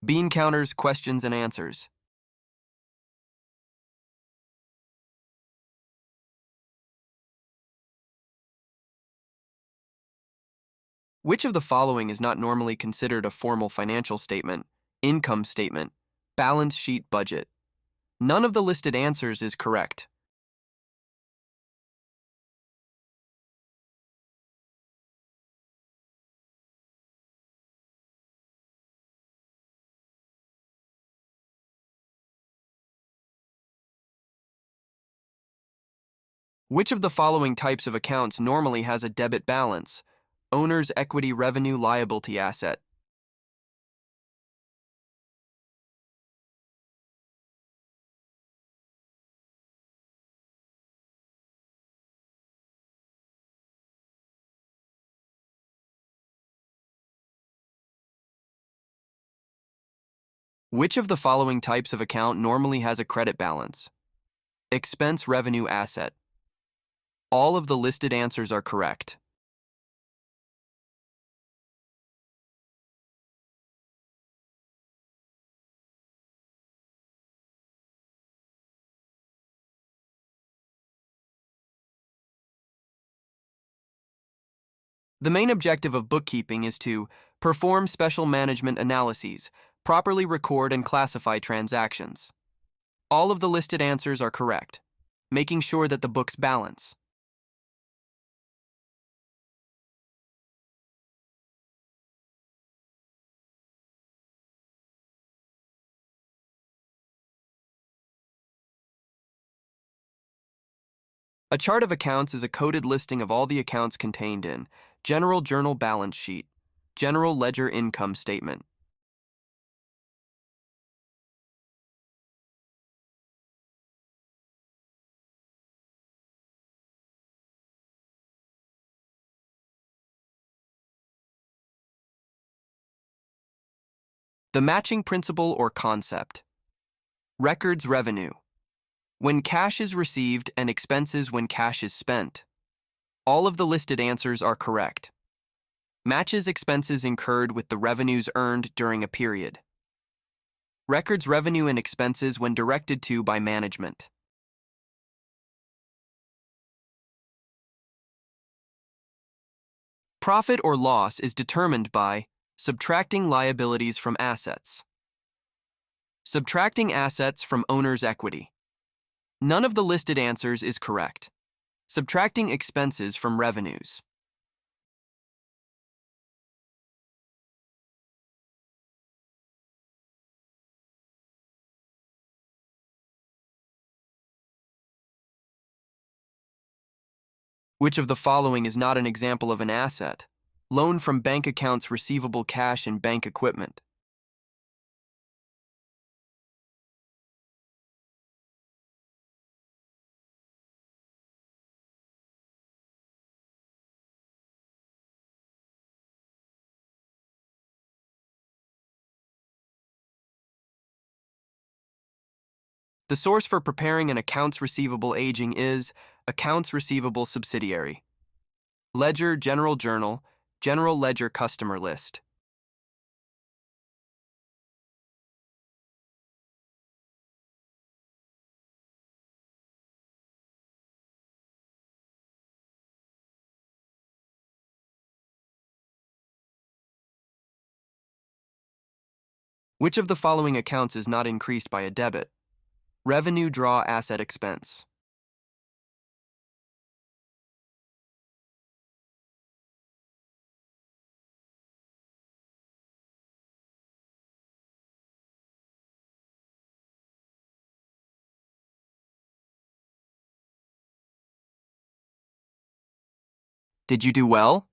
Bean counters, questions, and answers. Which of the following is not normally considered a formal financial statement, income statement, balance sheet, budget? None of the listed answers is correct. Which of the following types of accounts normally has a debit balance? Owner's equity, revenue, liability, asset. Which of the following types of account normally has a credit balance? Expense, revenue, asset. All of the listed answers are correct. The main objective of bookkeeping is to perform special management analyses, properly record and classify transactions. All of the listed answers are correct, making sure that the books balance. A chart of accounts is a coded listing of all the accounts contained in General Journal Balance Sheet, General Ledger Income Statement. The matching principle or concept. Records revenue. When cash is received and expenses when cash is spent. All of the listed answers are correct. Matches expenses incurred with the revenues earned during a period. Records revenue and expenses when directed to by management. Profit or loss is determined by subtracting liabilities from assets. Subtracting assets from owner's equity. None of the listed answers is correct. Subtracting expenses from revenues. Which of the following is not an example of an asset? Loan from bank accounts, receivable, cash, and bank equipment. The source for preparing an accounts receivable aging is Accounts Receivable Subsidiary. Ledger, General Journal, General Ledger Customer List. Which of the following accounts is not increased by a debit? Revenue, draw, asset, expense. Did you do well?